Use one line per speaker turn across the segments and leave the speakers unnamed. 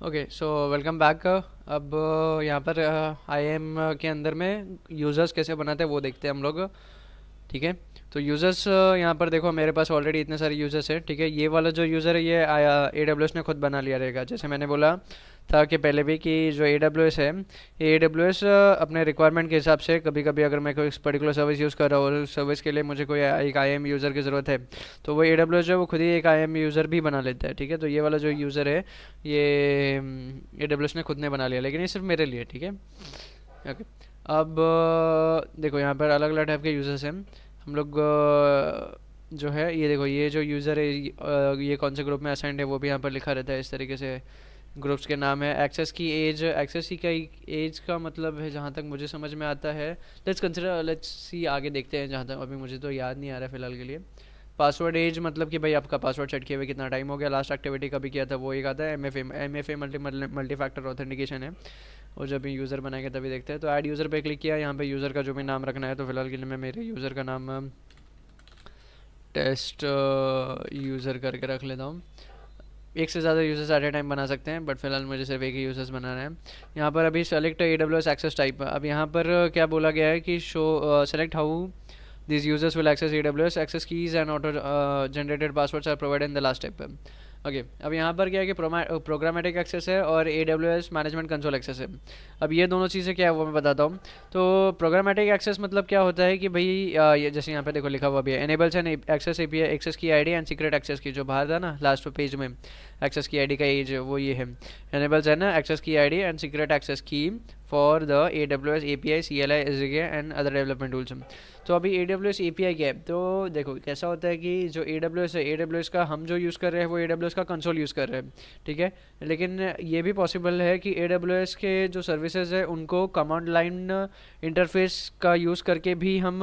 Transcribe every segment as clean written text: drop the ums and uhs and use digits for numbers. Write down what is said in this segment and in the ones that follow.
Okay so welcome back. अब यहाँ पर IAM के अंदर में यूज़र्स कैसे बनाते हैं वो देखते हैं हम लोग। ठीक है। तो यूज़र्स यहाँ पर देखो, मेरे पास ऑलरेडी इतने सारे यूज़र्स हैं। ठीक है, ये वाला जो यूज़र है ये AWS ने खुद बना लिया रहेगा। जैसे मैंने बोला था कि पहले भी कि जो AWS है, ये AWS अपने रिक्वायरमेंट के हिसाब से कभी कभी अगर मैं कोई पर्टिकुलर सर्विस यूज़ कर रहा हूँ और उस सर्विस के लिए मुझे कोई एक IAM यूज़र की ज़रूरत है, तो वो AWS जो है वो खुद ही एक IAM यूज़र भी बना लेता है। ठीक है, तो ये वाला जो यूज़र है ये AWS ने खुद ने बना लिया, लेकिन ये सिर्फ मेरे लिए। ठीक है। ओके। अब देखो यहाँ पर अलग अलग टाइप के यूज़र्स हैं। हम लोग जो है ये देखो, ये जो यूज़र है ये कौन से ग्रुप में असाइंड है वो भी यहाँ पर लिखा रहता है इस तरीके से। ग्रुप्स के नाम है। एक्सेस की एज, एक्सेस की का एज का मतलब है जहाँ तक मुझे समझ में आता है, लेट्स सी आगे देखते हैं, जहाँ तक अभी मुझे तो याद नहीं आ रहा है फ़िलहाल के लिए। पासवर्ड एज मतलब कि भाई आपका पासवर्ड सेट किए हुए कितना टाइम हो गया, लास्ट एक्टिविटी कभी किया था वो एक आता है। MFA मल्टी फैक्टर ऑथेंटिकेशन है, और जब यूज़र बनाएंगे तभी देखते हैं। तो ऐड यूज़र पे क्लिक किया, यहाँ पे यूज़र का जो भी नाम रखना है, तो फिलहाल के लिए मैं मेरे यूज़र का नाम टेस्ट यूज़र करके रख लेता हूँ। एक से ज़्यादा यूज़र्स एट ए टाइम बना सकते हैं, बट फिलहाल मुझे सिर्फ एक ही यूज़र्स बनाना है। यहाँ पर अभी सेलेक्ट AWS एक्सेस टाइप, अब यहाँ पर क्या बोला गया है कि show select how these users will access AWS access keys and auto generated passwords are provided in the last step। Okay, अब यहाँ पर क्या है कि प्रोग्रामेटिक एक्सेस है और AWS मैनेजमेंट कंसोल एक्सेस है। अब ये दोनों चीज़ें क्या है वो मैं बताता हूँ। तो प्रोग्रामेटिक एक्सेस मतलब क्या होता है कि भाई ये जैसे यहाँ पे देखो लिखा हुआ भी है, enables and access API access key ID and secret access key, जो बाहर था ना लास्ट पेज में, एक्सेस की आईडी का एज वो ये है। एनेबल्स है ना access key ID and secret access key for the AWS API CLI SDK and other development tools. तो अभी AWS API क्या है, तो देखो कैसा होता है कि जो AWS है, AWS का हम जो यूज़ कर रहे हैं वो AWS का कंसोल यूज़ कर रहे हैं। ठीक है, लेकिन ये भी पॉसिबल है कि AWS के जो सर्विसेज है उनको कमांड लाइन इंटरफेस का यूज़ करके भी हम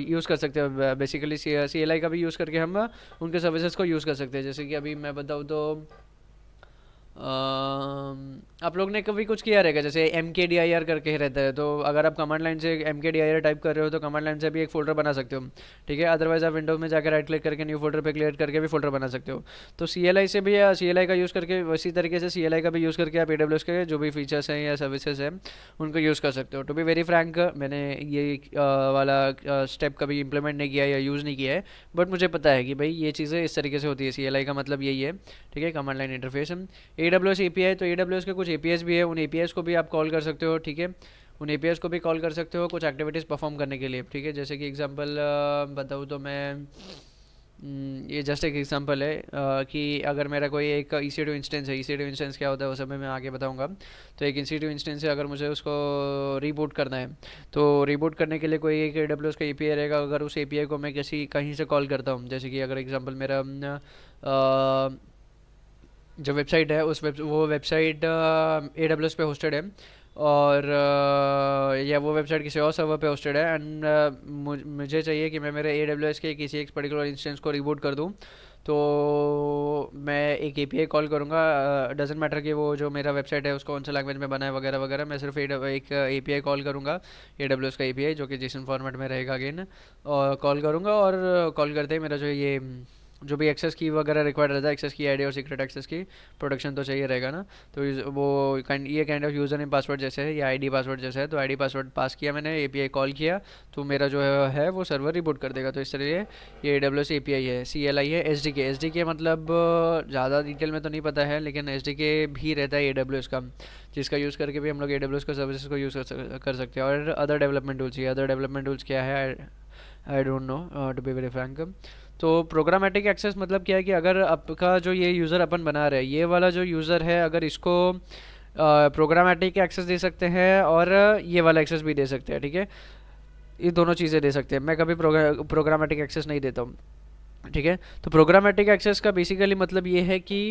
यूज़ कर सकते हैं। बेसिकली CLI का भी यूज़ करके हम उनके सर्विसेज को यूज़ कर सकते हैं। जैसे कि अभी मैं बताऊँ तो आप लोग ने कभी कुछ किया रहेगा, जैसे MKDIR करके रहता है, तो अगर आप कमांड लाइन से MKDIR टाइप कर रहे हो तो कमांड लाइन से भी एक फ़ोल्डर बना सकते हो। ठीक है, अदरवाइज आप विंडोज में जाकर राइट क्लिक करके न्यू फोल्डर पे क्लिक करके भी फोल्डर बना सकते हो। तो CLI से भी, या CLI का यूज़ करके, वैसी तरीके से CLI का भी यूज़ करके आप AWS के जो भी फीचर्स हैं या सर्विसेज हैं उनको यूज़ कर सकते हो। टू बी वेरी फ्रैंक, मैंने ये वाला स्टेप कभी इंप्लीमेंट नहीं किया या यूज़ नहीं किया है, बट मुझे पता है कि भाई ये चीज़ें इस तरीके से होती है। CLI का मतलब यही है। ठीक है, command line interface. AWS API, तो AWS के कुछ APIs भी है, उन APIs को भी आप कॉल कर सकते हो। ठीक है, उन APIs को भी कॉल कर सकते हो कुछ एक्टिविटीज़ परफॉर्म करने के लिए। ठीक है, जैसे कि एग्जांपल बताऊँ तो मैं ये जस्ट एक एग्जांपल है कि अगर मेरा कोई एक EC2 इंस्टेंस है, EC2 इंस्टेंस क्या होता है वो सब मैं आगे बताऊंगा। तो एक EC2 इंस्टेंस है, अगर मुझे उसको रीबूट करना है, तो रीबूट करने के लिए कोई एक AWS का API रहेगा। अगर उस API को मैं किसी कहीं से कॉल करता हूँ, जैसे कि अगर एग्जांपल मेरा जो वेबसाइट है वो वेबसाइट AWS पे होस्टेड है, और या वो वेबसाइट किसी और सर्वर पे होस्टेड है, एंड मुझे चाहिए कि मैं मेरे AWS के किसी एक पर्टिकुलर इंस्टेंस को रिबूट कर दूं। तो मैं एक API कॉल करूँगा, डजेंट मैटर कि वो जो मेरा वेबसाइट है उसको कौन सा लैंग्वेज में बना है वगैरह वगैरह। मैं सिर्फ एक API कॉल करूँगा, AWS का API जो कि JSON फॉर्मेट में रहेगा अगेन, और कॉल करूँगा, और कॉल करते ही मेरा जो ये जो भी एक्सेस की वगैरह रिक्वायर्ड रहता है, एक्सेस की आईडी और सीक्रेट एक्सेस की प्रोटेक्शन तो चाहिए रहेगा ना। तो वो ये kind of user name password जैसे है या आईडी पासवर्ड जैसा है। तो आईडी पासवर्ड पास किया मैंने, API कॉल किया, तो मेरा जो है वो सर्वर रिबूट कर देगा। तो इस तरह ये AWS API है। CLI है SDK मतलब ज़्यादा डिटेल में तो नहीं पता है, लेकिन SDK भी रहता है AWS का, जिसका यूज़ करके भी हम लोग AWS का सर्विसेज को यूज़ कर सकते हैं। और अदर डेवलपमेंट टूल्स, ये अदर डेवलपमेंट टूल्स क्या है I don't know, to be very frank. तो प्रोग्रामेटिक एक्सेस मतलब क्या है कि अगर आपका जो ये यूज़र अपन बना रहे हैं, ये वाला जो यूज़र है, अगर इसको प्रोग्रामेटिक एक्सेस दे सकते हैं और ये वाला एक्सेस भी दे सकते हैं। ठीक है, ये दोनों चीज़ें दे सकते हैं। मैं कभी प्रोग्रामेटिक एक्सेस नहीं देता हूँ। ठीक है, तो प्रोग्रामेटिक एक्सेस का बेसिकली मतलब ये है कि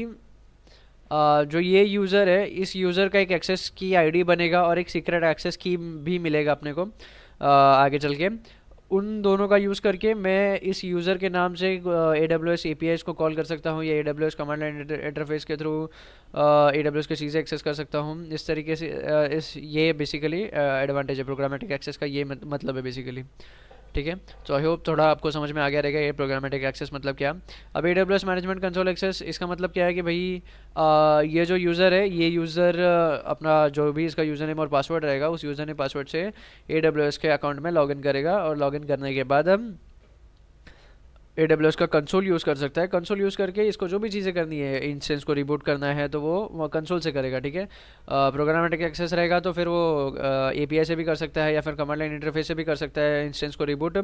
जो ये यूज़र है, इस यूज़र का एक एक्सेस की आईडी बनेगा और एक सीक्रेट एक्सेस की भी मिलेगा अपने को आगे चल के। उन दोनों का यूज़ करके मैं इस यूज़र के नाम से AWS APIs को कॉल कर सकता हूँ, या AWS कमांड लाइन इंटरफेस के थ्रू AWS की चीज़ें एक्सेस कर सकता हूँ इस तरीके से। ये बेसिकली एडवांटेज है प्रोग्रामेटिक एक्सेस का, ये मतलब है बेसिकली। ठीक है। तो आई होप थोड़ा आपको समझ में आ गया रहेगा ये प्रोग्रामेटिक एक्सेस मतलब क्या। अब AWS मैनेजमेंट कंसोल एक्सेस इसका मतलब क्या है कि भाई ये जो यूज़र है, ये यूज़र अपना जो भी इसका यूज़र नेम और पासवर्ड रहेगा, उस यूज़र नेम पासवर्ड से AWS के अकाउंट में लॉगिन करेगा, और लॉगिन करने के बाद हम AWS का कंसोल यूज़ कर सकता है। कंसोल यूज़ करके इसको जो भी चीज़ें करनी है, इंस्टेंस को रिबूट करना है, तो वो कंसोल से करेगा। ठीक है। प्रोग्रामेटिक एक्सेस रहेगा तो फिर वो API से भी कर सकता है या फिर कमांड लाइन इंटरफेस से भी कर सकता है इंस्टेंस को रिबूट।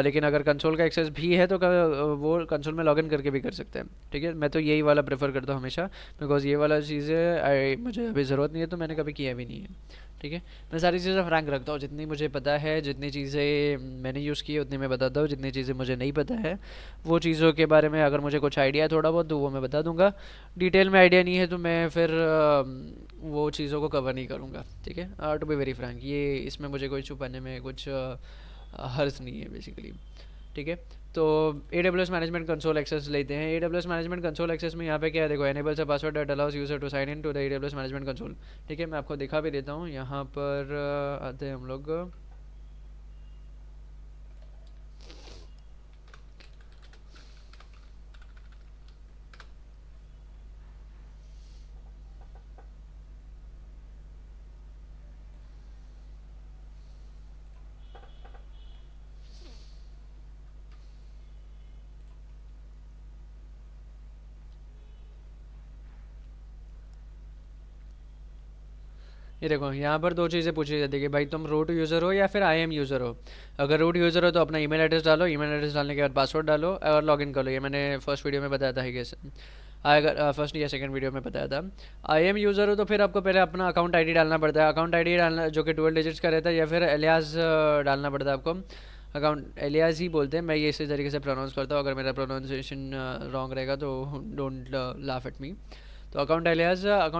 लेकिन अगर कंसोल का एक्सेस भी है तो वो कंसोल में लॉगिन करके भी कर सकते हैं। ठीक है। मैं तो यही वाला प्रेफर करता हूँ हमेशा, बिकॉज ये वाला चीज़ें मुझे अभी ज़रूरत नहीं है, तो मैंने कभी किया भी नहीं है। ठीक है। मैं सारी चीज़ें फ्रैंक रखता हूँ, जितनी मुझे पता है, जितनी चीज़ें मैंने यूज़ की है उतनी मैं बताता हूँ, जितनी चीज़ें मुझे नहीं पता है वो चीज़ों के बारे में अगर मुझे कुछ आइडिया है थोड़ा बहुत तो वो मैं बता दूंगा। डिटेल में आइडिया नहीं है तो मैं फिर वो चीज़ों को कवर नहीं करूँगा। ठीक है। टू बी वेरी फ्रैंक, ये इसमें मुझे कोई छुपाने में कुछ हर्ज नहीं है बेसिकली। ठीक है। तो AWS मैनेजमेंट कंसोल एक्सेस लेते हैं। AWS मैनेजमेंट कंसोल एक्सेस में यहाँ पे क्या है, देखो, enables a password that allows user to sign in to the AWS management console. ठीक है। मैं आपको दिखा भी देता हूँ, यहाँ पर आते हैं हम लोग। ये देखो, यहाँ पर दो चीज़ें पूछी जाती है कि भाई तुम रूट यूज़र हो या फिर IAM यूज़र हो। अगर रूट यूज़र हो तो अपना ईमेल एड्रेस डालो, ईमेल एड्रेस डालने के बाद पासवर्ड डालो और लॉगिन कर लो। ये मैंने फर्स्ट वीडियो में बताया था ही कैसे, अगर फर्स्ट या सेकंड वीडियो में बताया था। IAM यूज़र हो तो फिर आपको पहले अपना अकाउंट ID डालना पड़ता है। अकाउंट ID डालना जो कि 12 डिजिट्स का रहता है, या फिर एलियास डालना पड़ता है आपको। अकाउंट एलियास ही बोलते हैं, मैं ये इसी तरीके से प्रोनाउंस करता हूँ। अगर मेरा प्रोनाउंसिएशन रॉन्ग रहेगा तो डोंट लाफ एट मी। तो अकाउंट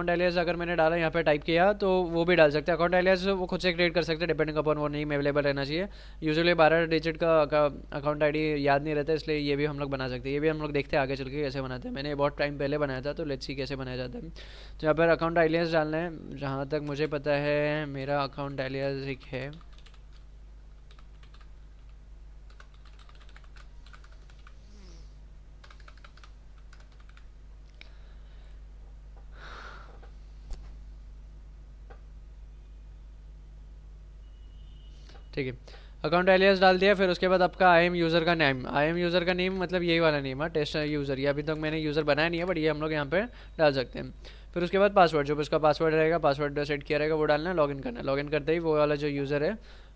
एलियास अगर मैंने डाला यहाँ पे टाइप किया तो वो भी डाल सकते हैं। अकाउंट एलियास वो खुद से क्रिएट कर सकते हैं, डिपेंडिंग अपॉन वो नेम अवेलेबल रहना चाहिए। यूजुअली 12 डिजिट का अकाउंट ID याद नहीं रहता, इसलिए ये भी हम लोग बना सकते हैं। ये भी हम लोग देखते हैं आगे चल के कैसे बनाते हैं। मैंने बहुत टाइम पहले बनाया था, तो लेट्स सी कैसे बनाया जाता है। तो यहाँ पर अकाउंट एलियास डालना है। जहाँ तक मुझे पता है मेरा अकाउंट एलियास एक है। ठीक है। अकाउंट एलियास डाल दिया, फिर उसके बाद आपका IAM यूज़र का नेम। IAM यूज़र का नेम मतलब यही वाला नेम है, टेस्ट यूज़र। ये अभी तक मैंने यूज़र बनाया नहीं है, बट ये हम लोग यहाँ पे डाल सकते हैं। फिर उसके बाद पासवर्ड, जो भी उसका पासवर्ड रहेगा, पासवर्ड सेट किया रहेगा वो डालना है, लॉगिन करना है। लॉगिन करते ही वो वाला जो यूज़र है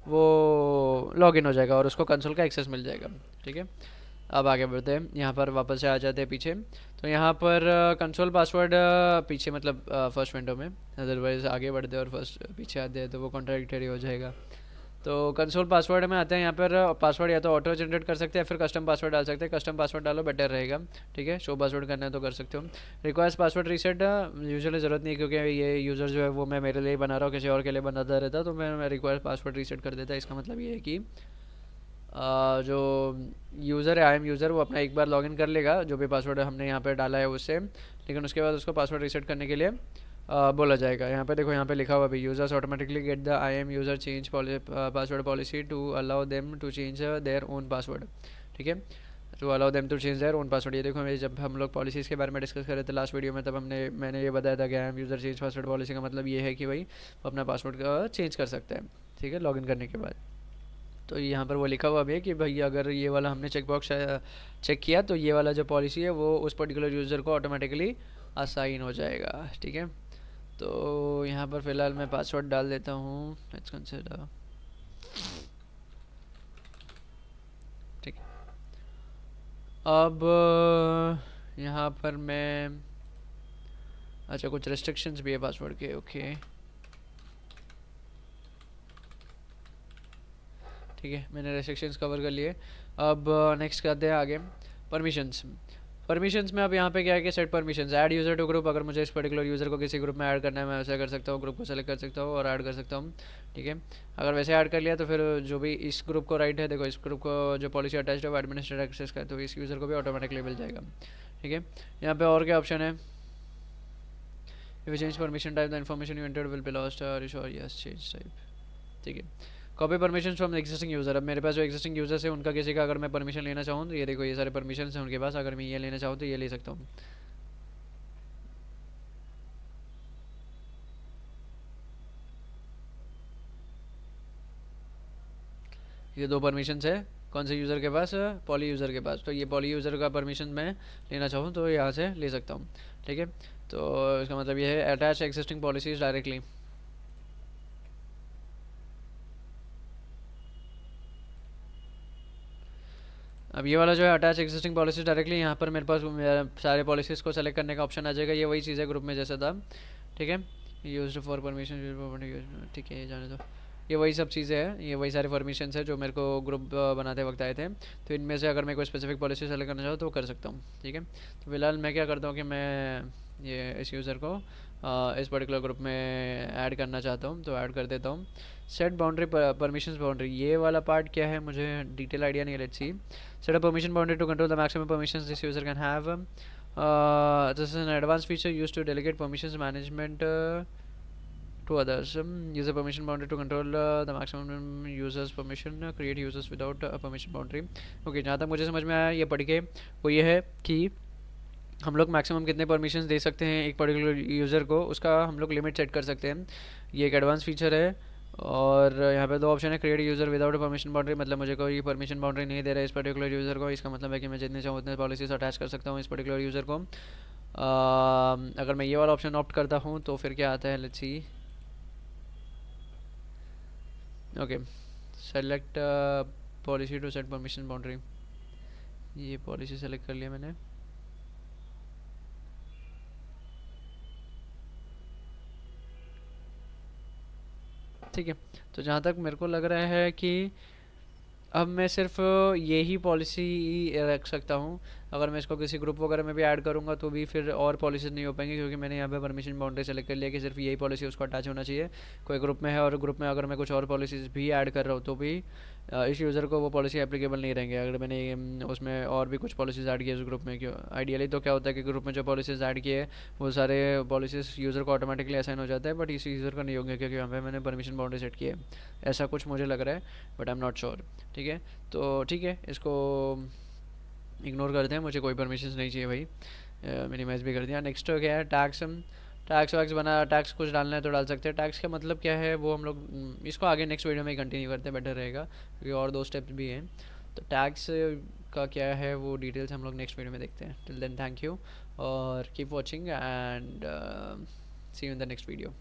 वो लॉगिन हो जाएगा और उसको कंसोल का एक्सेस मिल जाएगा। ठीक है। अब आगे बढ़ते हैं, यहाँ पर वापस से आ जाते हैं पीछे। तो यहाँ पर कंसोल पासवर्ड पीछे मतलब फर्स्ट विंडो में, अदरवाइज आगे बढ़ते और फर्स्ट पीछे आते हैं तो वो कॉन्ट्राडिक्टरी हो जाएगा। तो कंसोल पासवर्ड में आते हैं। यहाँ पर पासवर्ड या तो ऑटो जनरेट कर सकते हैं, फिर कस्टम पासवर्ड डाल सकते हैं। कस्टम पासवर्ड डालो, बेटर रहेगा। ठीक है। शो पासवर्ड करना है तो कर सकते हो। रिक्वायर्स पासवर्ड रीसेट यूजुअली ज़रूरत नहीं है, क्योंकि ये यूज़र जो है वो मैं मेरे लिए बना रहा हूँ, किसी और के लिए बनाता रहता, तो मैं रिक्वायर पासवर्ड रीसेट कर देता। इसका मतलब ये है कि जो यूज़र है, IAM यूज़र, वो अपना एक बार लॉगिन कर लेगा जो भी पासवर्ड हमने यहाँ पे डाला है उससे, लेकिन उसके बाद उसको पासवर्ड रीसेट करने के लिए बोला जाएगा। यहाँ पे देखो, यहाँ पे लिखा हुआ भी, users automatically get the IAM user change password policy to allow them to change their own password. ठीक है। To allow them to change their own password. ये देखो, जब हम लोग पॉलिसीज़ के बारे में डिस्कस कर रहे थे लास्ट वीडियो में, तब मैंने ये बताया था कि IAM user change password policy का मतलब ये है कि भाई वो अपना पासवर्ड का चेंज कर सकता है। ठीक है, लॉगिन करने के बाद। तो यहाँ पर वो लिखा हुआ भी है कि भाई अगर ये वाला हमने चेकबॉक्स चेक किया तो ये वाला जो पॉलिसी है वो उस पर्टिकुलर यूज़र को ऑटोमेटिकली असाइन हो जाएगा। ठीक है। तो यहाँ पर फ़िलहाल मैं पासवर्ड डाल देता हूँ, लेट्स कंसिडर। ठीक है। अब यहाँ पर मैं, अच्छा, कुछ रेस्ट्रिक्शंस भी है पासवर्ड के। ओके, ठीक है, मैंने रेस्ट्रिक्शंस कवर कर लिए। अब नेक्स्ट करते हैं आगे, परमिशंस। परमिशंस में अब यहाँ पे क्या है कि set permissions, add user to group. अगर मुझे इस पर्टिकुलर यूज़र को किसी ग्रुप में ऐड करना है, मैं वैसे कर सकता हूँ, ग्रुप को सेलेक्ट कर सकता हूँ और ऐड कर सकता हूँ। ठीक है। अगर वैसे ऐड कर लिया तो फिर जो भी इस ग्रुप को राइट है, देखो इस ग्रुप को जो पॉलिसी अटैच है वो एडमिनिस्ट्रेटर एक्सेस का है, तो इस यूज़र को भी ऑटोमेटिकली मिल जाएगा। ठीक है। यहाँ पे और क्या ऑप्शन है, if you change permission type the information you entered will be lost, are you sure? Yes, change type. ठीक है। Copy permission from existing user. अब मेरे पास जो एग्जिस्टिंग यूज़र्स है उनका किसी का अगर मैं परमिशन लेना चाहूँ तो ये देखो ये सारे परमिशन हैं उनके पास, अगर मैं ये लेना चाहूँ तो ये ले सकता हूँ। ये दो परमिशन है कौन से यूज़र के पास, पॉली यूज़र के पास। तो ये पॉली यूज़र का परमिशन मैं लेना चाहूँ तो यहाँ से ले सकता हूँ, ठीक है। तो इसका मतलब ये है अटैच एग्जिस्टिंग पॉलिसीज डायरेक्टली। अब ये वाला जो है अटैच एग्जिस्टिंग पॉलिसीज डायरेक्टली, यहाँ पर मेरे पास सारे पॉलिसीज़ को सेलेक्ट करने का ऑप्शन आ जाएगा। ये वही चीज़ है ग्रुप में जैसा था, ठीक है। यूज्ड फॉर परमिशन, ठीक है, ये जाने दो। ये वही सब चीज़ें हैं, ये वही सारे परमिशन है जो मेरे को ग्रुप बनाते वक्त आए थे। तो इनमें से अगर मैं कोई स्पेसिफिक पॉलिसी सेलेक्ट करना चाहूँ तो वो कर सकता हूँ, ठीक है। तो फिलहाल मैं क्या करता हूँ कि मैं ये इस यूज़र को इस पर्टिकुलर ग्रुप में ऐड करना चाहता हूँ, तो ऐड कर देता हूँ। सेट बाउंड्री परमिशंस बाउंड्री, ये वाला पार्ट क्या है मुझे डिटेल आइडिया नहीं है। Let's see. Set a permission boundary to control the maximum permissions this user can have. This is an advance feature used to delegate permissions management to others. User permission boundary to control the maximum users permission, create users without a permission boundary. Okay, जहाँ तक मुझे समझ में आया ये पढ़ के वो ये है कि हम लोग मैक्सिमम कितने परमिशंस दे सकते हैं एक पर्टिकुलर यूज़र को, उसका हम लोग लिमिट सेट कर सकते हैं। ये एक एडवांस फीचर है। और यहाँ पे दो ऑप्शन है, create user without permission boundary, मतलब मुझे कोई परमिशन बाउंड्री नहीं दे रहा है इस पर्टिकुलर यूज़र को। इसका मतलब है कि मैं जितने चाहूँ उतने पॉलिसीज अटैच कर सकता हूँ इस पर्टिकुलर यूज़र को। अगर मैं ये वाला ऑप्शन ऑप्ट करता हूँ तो फिर क्या आता है, let's see. Okay, select policy to set permission boundary, ये पॉलिसी सेलेक्ट कर लिया मैंने। ठीक है, तो जहाँ तक मेरे को लग रहा है कि अब मैं सिर्फ यही पॉलिसी रख सकता हूँ। अगर मैं इसको किसी ग्रुप वगैरह में भी ऐड करूँगा तो भी फिर और पॉलिसीज नहीं हो पाएंगी, क्योंकि मैंने यहाँ पे परमिशन बाउंड्री सेलेक्ट कर लिया कि सिर्फ यही पॉलिसी उसको अटैच होना चाहिए। कोई ग्रुप में है और ग्रुप में अगर मैं कुछ और पॉलिसीज़ भी ऐड कर रहा हूँ तो भी इस यूज़र को वो पॉलिसी एप्लीकेबल नहीं रहेंगे। अगर मैंने उसमें और भी कुछ पॉलिसीज़ ऐड किए उस ग्रुप में, क्यों आइडियली तो क्या होता है कि ग्रुप में जो पॉलिसीज़ ऐड किए वो सारे पॉलिसीज़ यूज़र को ऑटोमेटिकली असाइन हो जाता है, बट इस यूज़र का नहीं होंगे क्योंकि यहाँ पे मैंने परमिशन बाउंड्री सेट की है। ऐसा कुछ मुझे लग रहा है, but I am not sure, ठीक है। तो ठीक है, इसको इग्नोर करते हैं, मुझे कोई परमिशन नहीं चाहिए भाई। मिनिमाइज़ भी कर दिया। नेक्स्ट क्या है, टैक्स। टैक्स वैक्स बना, टैक्स कुछ डालना है तो डाल सकते हैं। टैक्स का मतलब क्या है वो हम लोग इसको आगे नेक्स्ट वीडियो में कंटिन्यू करते हैं, बेटर रहेगा क्योंकि और दो स्टेप्स भी हैं। तो टैक्स का क्या है वो डिटेल्स हम लोग नेक्स्ट वीडियो में देखते हैं। टिल देन थैंक यू और keep watching and see you in the next video.